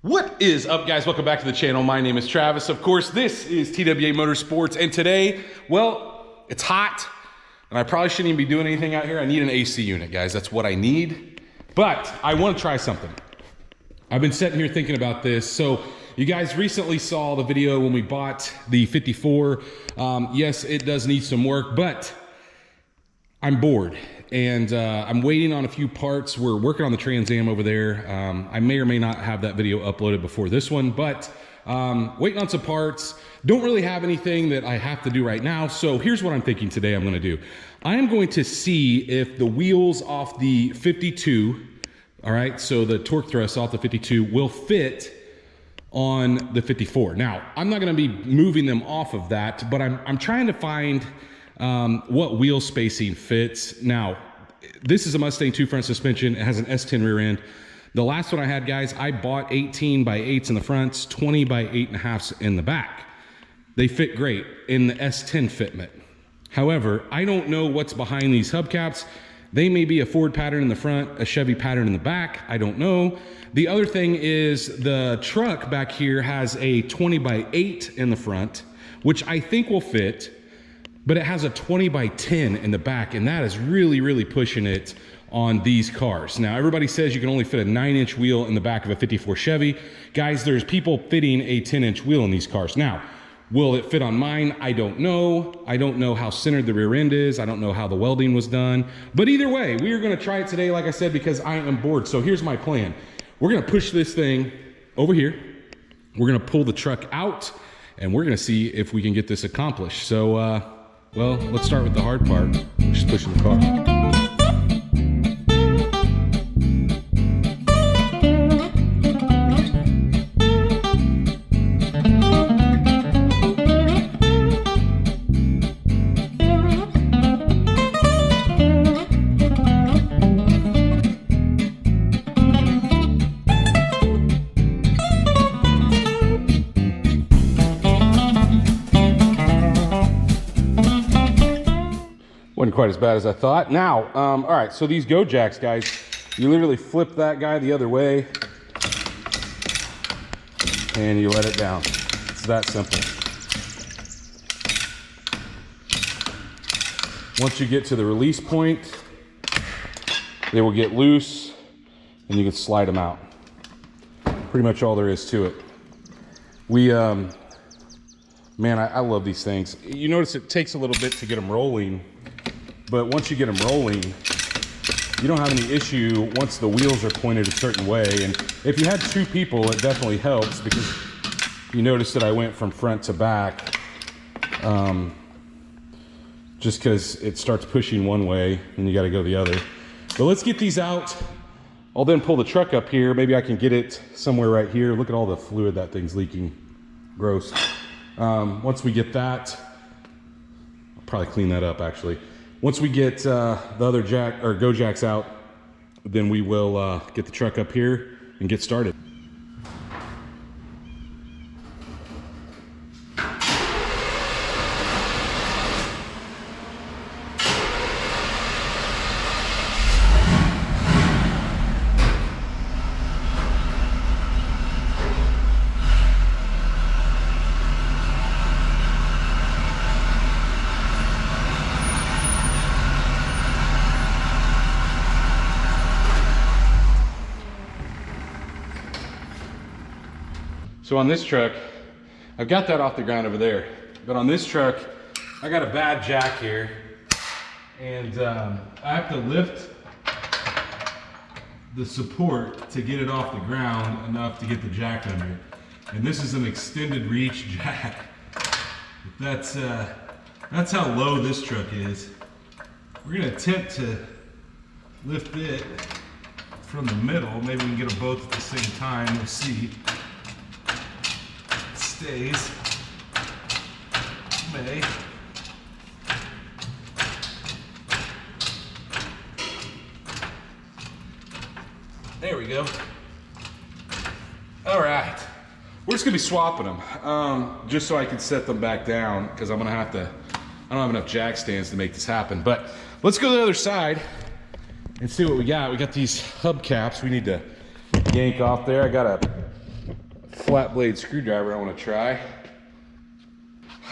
What is up, guys? Welcome back to the channel. My name is Travis. Of course, this is TWA Motorsports, and today, well, it's hot, and I probably shouldn't even be doing anything out here. I need an AC unit, guys. That's what I need, but I want to try something. I've been sitting here thinking about this. So you guys recently saw the video when we bought the 54. Yes, it does need some work, but I'm bored. And I'm waiting on a few parts. We're working on the Trans Am over there. I may or may not have that video uploaded before this one, but waiting on some parts. Don't really have anything that I have to do right now. So here's what I'm thinking today I'm gonna do. I'm going to see if the wheels off the 52, all right, so the torque thrust off the 52 will fit on the 54. Now, I'm not gonna be moving them off of that, but I'm trying to find what wheel spacing fits. Now, this is a Mustang 2 front suspension. It has an S10 rear end. The last one I had, guys, I bought 18 by 8s in the fronts, 20 by 8.5s in the back. They fit great in the S10 fitment. However, I don't know what's behind these hubcaps. They may be a Ford pattern in the front, a Chevy pattern in the back. I don't know. The other thing is the truck back here has a 20 by 8 in the front, which I think will fit, but it has a 20 by 10 in the back, and that is really, really pushing it on these cars. Now, everybody says you can only fit a 9-inch wheel in the back of a 54 Chevy. Guys, there's people fitting a 10-inch wheel in these cars. Now, will it fit on mine? I don't know. I don't know how centered the rear end is. I don't know how the welding was done. But either way, we are gonna try it today, like I said, because I am bored. So here's my plan. We're gonna push this thing over here. We're gonna pull the truck out, and we're gonna see if we can get this accomplished. So, well, let's start with the hard part, which is pushing the car. Wasn't quite as bad as I thought. Now, all right, so these Go Jacks, guys, you literally flip that guy the other way and you let it down. It's that simple. Once you get to the release point, they will get loose and you can slide them out. Pretty much all there is to it. We, man, I love these things. You notice it takes a little bit to get them rolling. But once you get them rolling, you don't have any issue once the wheels are pointed a certain way. And if you had two people, it definitely helps because you notice that I went from front to back just because it starts pushing one way and you got to go the other. But let's get these out. I'll then pull the truck up here. Maybe I can get it somewhere right here. Look at all the fluid that thing's leaking. Gross. Once we get that, I'll probably clean that up actually. Once we get the other jack or Go Jacks out, then we will get the truck up here and get started. So on this truck, I've got that off the ground over there, but on this truck, I got a bad jack here, and I have to lift the support to get it off the ground enough to get the jack under. And this is an extended reach jack. That's how low this truck is. We're gonna attempt to lift it from the middle. Maybe we can get them both at the same time, we'll see. Stays. May. There we go. All right. We're just gonna be swapping them, just so I can set them back down, because I'm gonna have to, I don't have enough jack stands to make this happen. But let's go to the other side and see what we got. We got these hubcaps we need to yank off there. I got a flat blade screwdriver I want to try.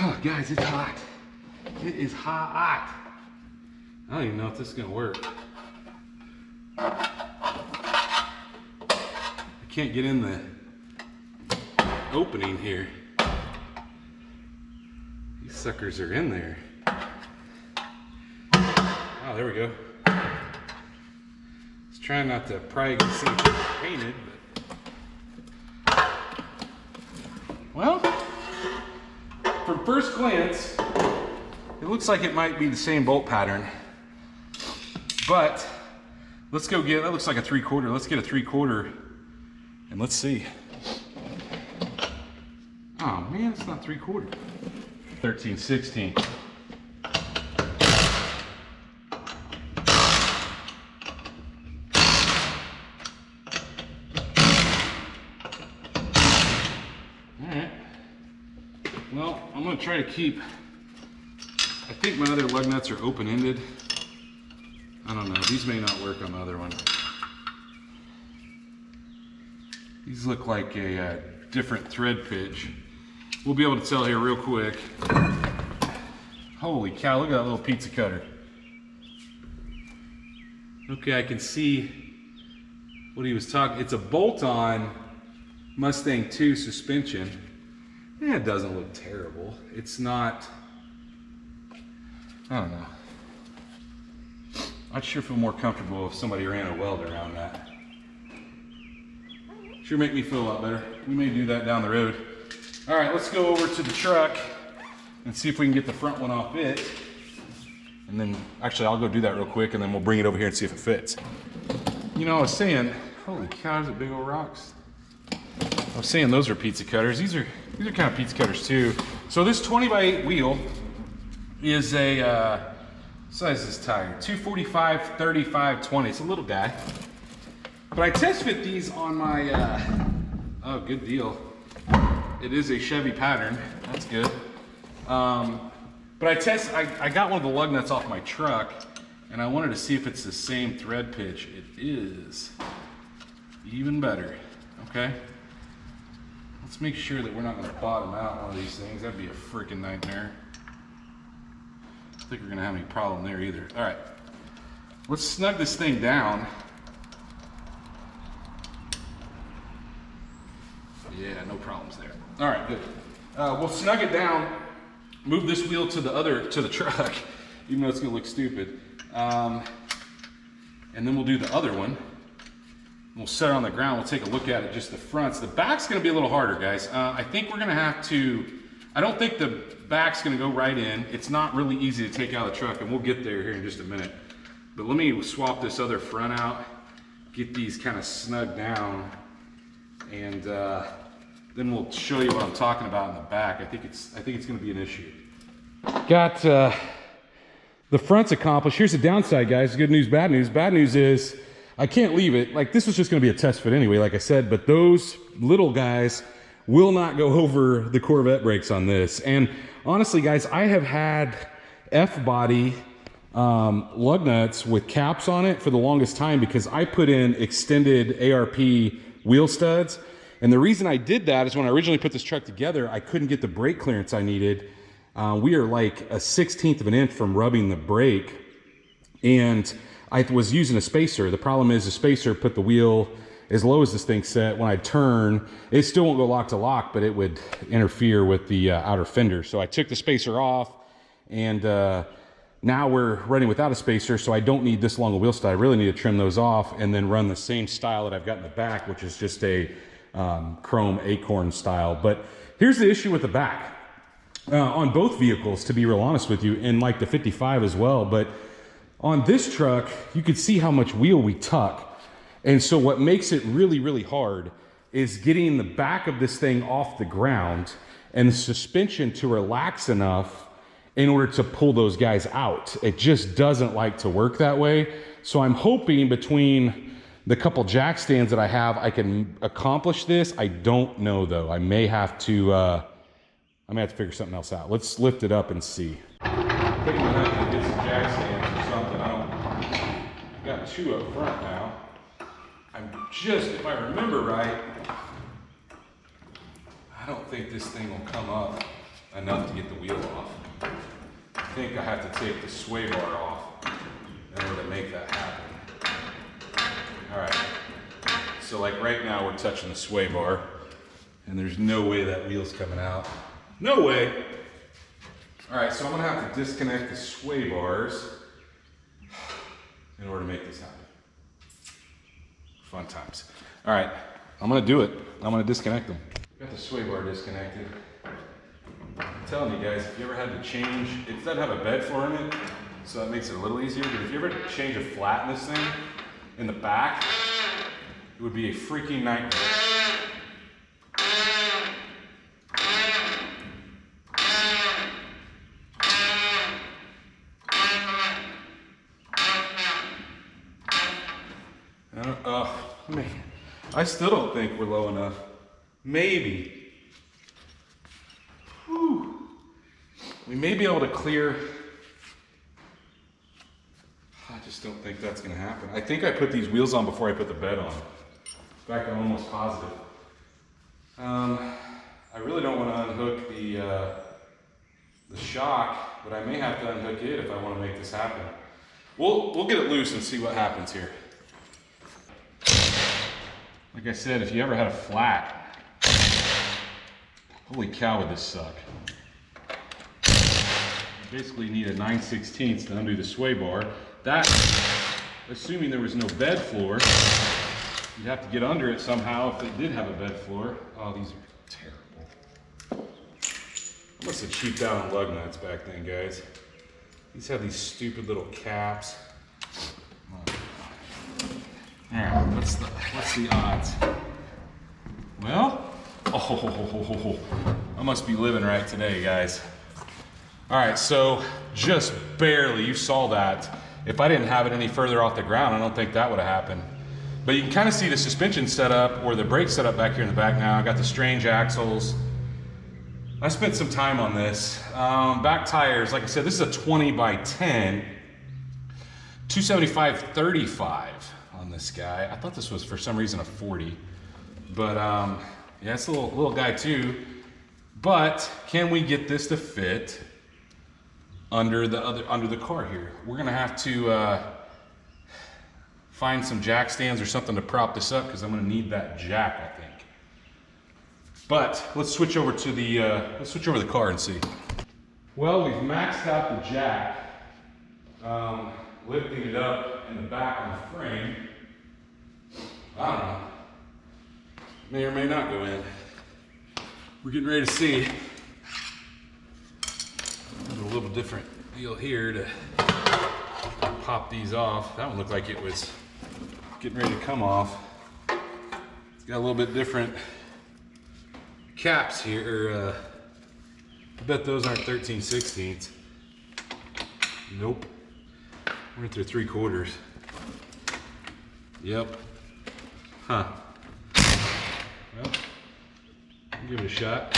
Oh, guys, it's hot. It is hot. I don't even know if this is gonna work. I can't get in the opening here. These suckers are in there. Oh, there we go. Just trying not to pry against anything painted, but well, from first glance, it looks like it might be the same bolt pattern, but let's go get, that looks like a 3/4. Let's get a 3/4 and let's see. Oh man, it's not 3/4. 13/16. Alright. Well, I'm going to try to keep, I think my other lug nuts are open-ended. I don't know, these may not work on the other one. These look like a different thread pitch. We'll be able to tell here real quick. Holy cow, look at that little pizza cutter. Okay, I can see what he was talking. It's a bolt-on Mustang 2 suspension. Yeah, it doesn't look terrible. It's not, I don't know. I'd sure feel more comfortable if somebody ran a weld around that. Sure make me feel a lot better. We may do that down the road. All right, let's go over to the truck and see if we can get the front one off it. And then, actually, I'll go do that real quick and then we'll bring it over here and see if it fits. You know, I was saying, holy cow, there's big old rocks. I was saying those are pizza cutters. These are kind of pizza cutters too. So this 20x8 wheel is a, what size is this tire? 245/35/20. It's a little guy. But I test fit these on my, oh, good deal. It is a Chevy pattern. That's good. But I got one of the lug nuts off my truck and I wanted to see if it's the same thread pitch. It is. Even better. Okay. Let's make sure that we're not going to bottom out one of these things. That'd be a freaking nightmare. I don't think we're going to have any problem there either. All right. Let's snug this thing down. Yeah, no problems there. All right, good. We'll snug it down, move this wheel to the truck, even though it's gonna look stupid. And then we'll do the other one. We'll set it on the ground, we'll take a look at it, just the fronts. The back's gonna be a little harder, guys. I think we're gonna have to, I don't think the back's gonna go right in. It's not really easy to take out of the truck, and we'll get there here in just a minute. But let me swap this other front out, get these kind of snug down, and then we'll show you what I'm talking about in the back. I think it's going to be an issue. Got the front's accomplished. Here's the downside, guys. Good news, bad news. Bad news is I can't leave it. Like, this was just going to be a test fit anyway, like I said, but those little guys will not go over the Corvette brakes on this. And honestly, guys, I have had F-body lug nuts with caps on it for the longest time because I put in extended ARP wheel studs. And the reason I did that is when I originally put this truck together, I couldn't get the brake clearance I needed. We are like a 1/16 of an inch from rubbing the brake. And I was using a spacer. The problem is the spacer put the wheel as low as this thing set. When I turn, it still won't go lock to lock, but it would interfere with the outer fender. So I took the spacer off, and now we're running without a spacer, so I don't need this long a wheel stud. I really need to trim those off and then run the same style that I've got in the back, which is just a chrome acorn style. But here's the issue with the back on both vehicles, to be real honest with you, and like the 55 as well. But on this truck, you can see how much wheel we tuck. And so what makes it really, really hard is getting the back of this thing off the ground and the suspension to relax enough in order to pull those guys out. It just doesn't like to work that way. So I'm hoping between the couple jack stands that I have, I can accomplish this. I don't know though. I may have to figure something else out. Let's lift it up and see. I think I'm gonna have to get some jack stands or something. I've got two up front now. I'm just, if I remember right, don't think this thing will come up enough to get the wheel off. I think I have to take the sway bar off in order to make that happen. All right, so like right now we're touching the sway bar and there's no way that wheel's coming out. No way. All right, so I'm gonna have to disconnect the sway bars in order to make this happen. Fun times. All right, I'm gonna do it. I'm gonna disconnect them. Got the sway bar disconnected. I'm telling you guys, if you ever had to change, it doesn't have a bed floor in it, so that makes it a little easier, but if you ever change a flat in this thing, in the back, it would be a freaking nightmare. Man, I still don't think we're low enough. Maybe. Whew. We may be able to clear. I just don't think that's gonna happen. I think I put these wheels on before I put the bed on. In fact, I'm almost positive. I really don't want to unhook the shock, but I may have to unhook it if I want to make this happen. We'll get it loose and see what happens here. Like I said, if you ever had a flat, holy cow would this suck. You basically need a 9/16 to undo the sway bar. That, assuming there was no bed floor, you'd have to get under it somehow if it did have a bed floor. Oh, these are terrible. I must have cheaped out on lug nuts back then, guys. These have these stupid little caps. Alright, what's the odds? Well, I must be living right today, guys. Alright, so just barely, you saw that. If I didn't have it any further off the ground, I don't think that would have happened. But you can kind of see the suspension setup, or the brake setup back here in the back now. I got the strange axles. I spent some time on this. Back tires, like I said, this is a 20 by 10, 275/35 on this guy. I thought this was for some reason a 40, but yeah, it's a little guy too. But can we get this to fit under the car here? We're gonna have to find some jack stands or something to prop this up, because I'm gonna need that jack, I think. But let's switch over to the car and see. Well, we've maxed out the jack, lifting it up in the back on the frame. I don't know. May or may not go in. We're getting ready to see. There's a little different deal here to pop these off. That one looked like it was getting ready to come off. It's got a little bit different caps here. I bet those aren't 13/16. Nope. We're at their 3/4. Yep. Huh. Well, I'll give it a shot.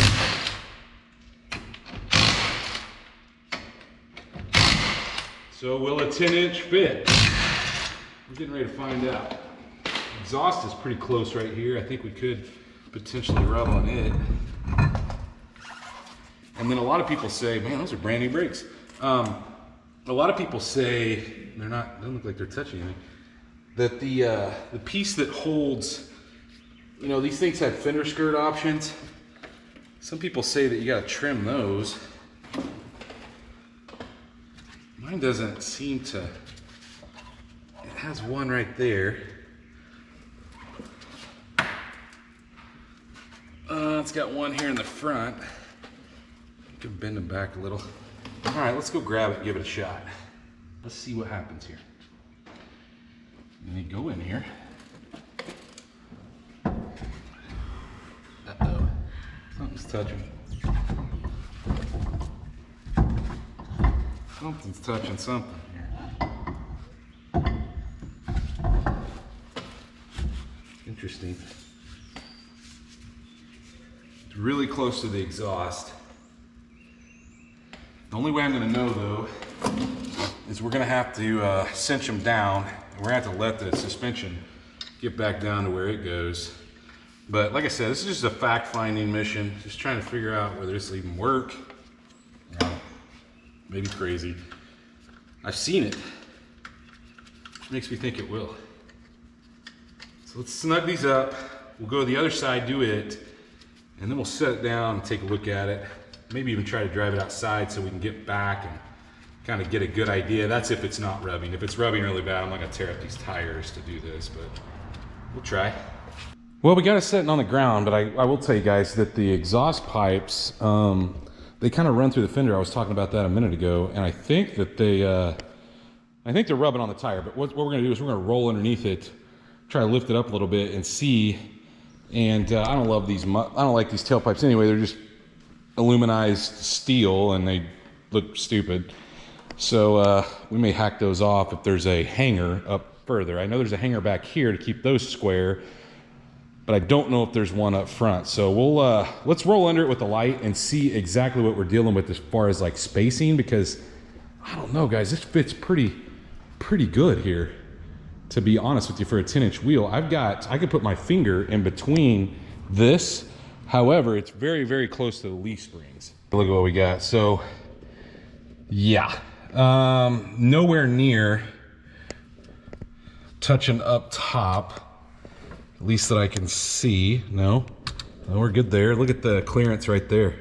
So will a 10-inch fit? We're getting ready to find out. Exhaust is pretty close right here. I think we could potentially rub on it. And then a lot of people say, man, those are brand new brakes. A lot of people say, doesn't look like they're touching anything, that the piece that holds, you know, these things have fender skirt options. Some people say that you gotta trim those. Mine doesn't seem to. It has one right there. It's got one here in the front. You can bend them back a little. All right, let's go grab it and give it a shot. Let's see what happens here. Let me go in here. Uh-oh, something's touching. Something's touching something here. Interesting. It's really close to the exhaust. The only way I'm gonna know though is we're gonna have to cinch them down. We're gonna have to let the suspension get back down to where it goes. But like I said, this is just a fact-finding mission. Just trying to figure out whether this will even work. Maybe crazy. I've seen it, which makes me think it will. So let's snug these up. We'll go to the other side, do it, and then we'll set it down and take a look at it. Maybe even try to drive it outside so we can get back and kind of get a good idea. That's if it's not rubbing. If it's rubbing really bad, I'm not gonna tear up these tires to do this, but we'll try. Well, we got it sitting on the ground, but I will tell you guys that the exhaust pipes, they kind of run through the fender. I was talking about that a minute ago, and I think that they're rubbing on the tire. But what we're gonna do is we're gonna roll underneath it, try to lift it up a little bit and see. And I don't like these tailpipes anyway. They're just aluminized steel and they look stupid. So we may hack those off if there's a hanger up further. I know there's a hanger back here to keep those square, but I don't know if there's one up front. So we'll let's roll under it with the light and see exactly what we're dealing with as far as like spacing, because I don't know, guys, this fits pretty good here, to be honest with you, for a 10-inch wheel. I could put my finger in between this. However, it's very, very close to the leaf springs. Look at what we got. So yeah, nowhere near touching up top, at least that I can see. No, we're good there. Look at the clearance right there.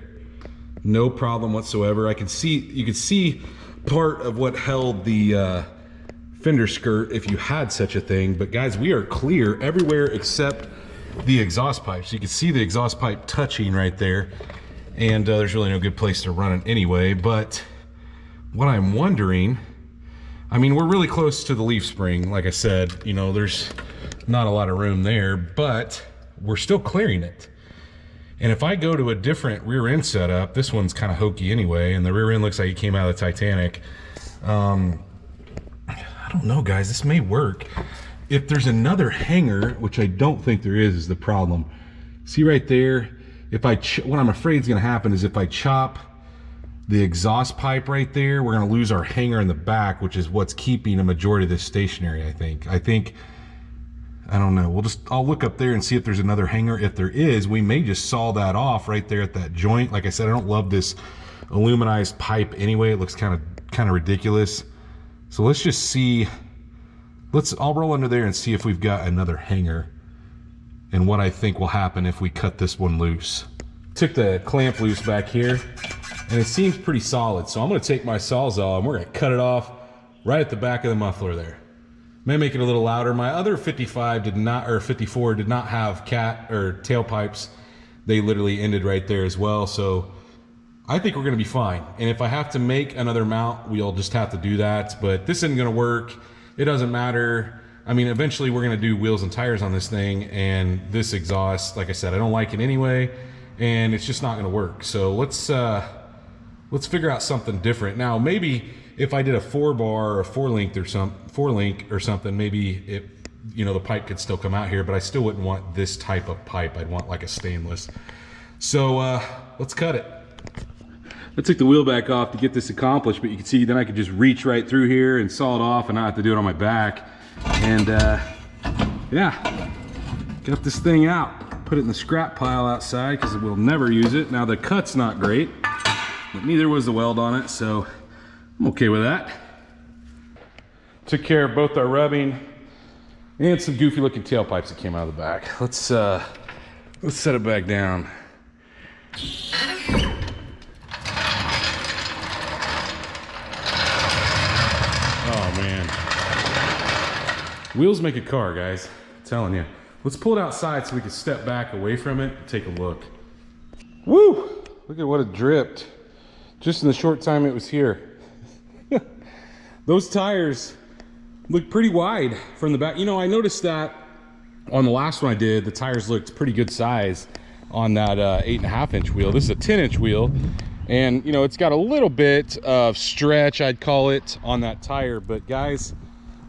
No problem whatsoever. You can see part of what held the fender skirt if you had such a thing. But guys, we are clear everywhere except the exhaust pipe. So you can see the exhaust pipe touching right there, and there's really no good place to run it anyway. But what I'm wondering, I mean, we're really close to the leaf spring. Like I said, you know, there's not a lot of room there, but we're still clearing it. And if I go to a different rear end setup, this one's kind of hokey anyway, and the rear end looks like it came out of the Titanic. I don't know, guys, this may work. If there's another hanger, which I don't think there is the problem. See right there, what I'm afraid is gonna happen is if I chop the exhaust pipe right there, we're gonna lose our hanger in the back, which is what's keeping a majority of this stationary, I think. I don't know, I'll look up there and see if there's another hanger. If there is, we may just saw that off right there at that joint. Like I said, I don't love this aluminized pipe anyway. It looks kind of ridiculous. So let's just see. I'll roll under there and see if we've got another hanger and what I think will happen if we cut this one loose. Took the clamp loose back here and it seems pretty solid. So I'm gonna take my Sawzall and we're gonna cut it off right at the back of the muffler there. May make it a little louder. My other 55 did not, or 54 did not have cat or tailpipes. They literally ended right there as well. So I think we're gonna be fine. And if I have to make another mount, we'll just have to do that. But this isn't gonna work. It doesn't matter. I mean, eventually we're gonna do wheels and tires on this thing, and this exhaust, like I said, I don't like it anyway, and it's just not gonna work. So let's figure out something different. Now, maybe if I did a 4-bar or a 4-link or something, maybe the pipe could still come out here, but I still wouldn't want this type of pipe. I'd want like a stainless. So let's cut it. I took the wheel back off to get this accomplished, but you can see then I could just reach right through here and saw it off and not have to do it on my back. And yeah, got this thing out. Put it in the scrap pile outside because we'll never use it. Now the cut's not great, but neither was the weld on it, so I'm okay with that. Took care of both our rubbing and some goofy looking tailpipes that came out of the back. Let's set it back down. Oh man. Wheels make a car, guys. I'm telling you. Let's pull it outside so we can step back away from it and take a look. Woo! Look at what it dripped just in the short time it was here. Those tires look pretty wide from the back. You know, I noticed that on the last one I did, the tires looked pretty good size on that 8.5-inch wheel. This is a 10-inch wheel, and you know, it's got a little bit of stretch, I'd call it, on that tire. But guys,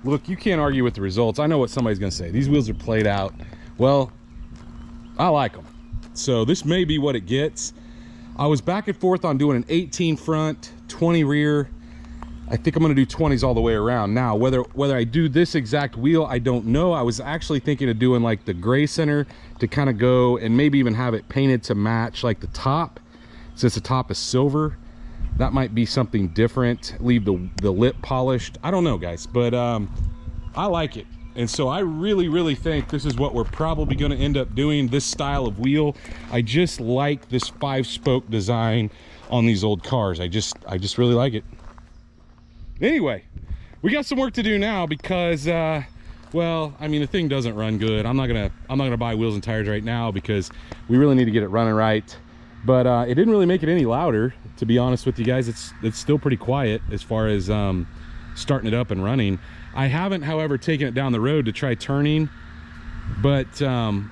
look, you can't argue with the results. I know what somebody's gonna say. These wheels are played out. Well, I like them. So this may be what it gets. I was back and forth on doing an 18 front, 20 rear. I think I'm gonna do 20s all the way around. Now, whether I do this exact wheel, I don't know. I was actually thinking of doing like the gray center to kind of go and maybe even have it painted to match like the top, since the top is silver. That might be something different. Leave the lip polished. I don't know, guys, but I like it. And so I really think this is what we're probably going to end up doing, this style of wheel. I just like this 5-spoke design on these old cars. I just really like it. Anyway, we got some work to do now because well, I mean, the thing doesn't run good. I'm not gonna buy wheels and tires right now because we really need to get it running right. But it didn't really make it any louder, to be honest with you guys. It's still pretty quiet as far as starting it up and running. I haven't, however, taken it down the road to try turning, but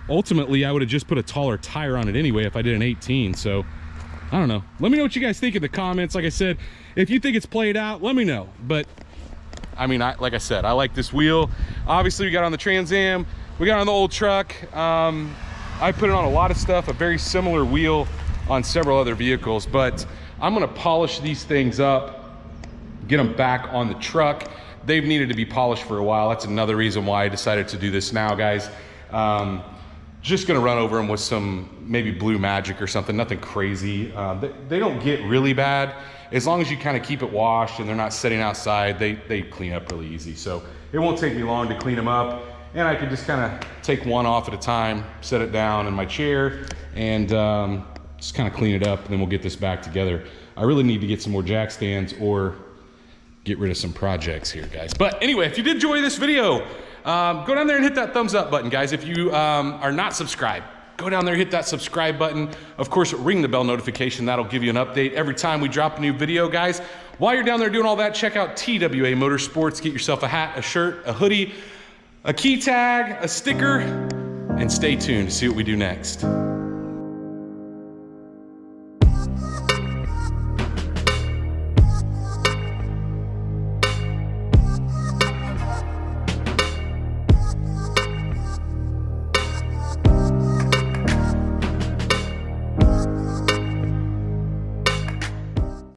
ultimately I would have just put a taller tire on it anyway if I did an 18. So I don't know. Let me know what you guys think in the comments. Like I said, if you think it's played out, let me know. But I mean, like I said, I like this wheel. Obviously we got on the Trans Am, we got on the old truck. I put it on a lot of stuff, a very similar wheel on several other vehicles, but I'm gonna polish these things up, get them back on the truck. They've needed to be polished for a while. That's another reason why I decided to do this now, guys. Just gonna run over them with some maybe Blue Magic or something, nothing crazy. They don't get really bad. As long as you kind of keep it washed and they're not sitting outside, they clean up really easy. So it won't take me long to clean them up. And I can just kind of take one off at a time, set it down in my chair, and just kind of clean it up, and then we'll get this back together. I really need to get some more jack stands or get rid of some projects here, guys. But anyway, if you did enjoy this video, go down there and hit that thumbs up button, guys. If you are not subscribed, go down there, hit that subscribe button. Of course, ring the bell notification. That'll give you an update every time we drop a new video, guys. While you're down there doing all that, check out TWA Motorsports. Get yourself a hat, a shirt, a hoodie, a key tag, a sticker, and stay tuned to see what we do next.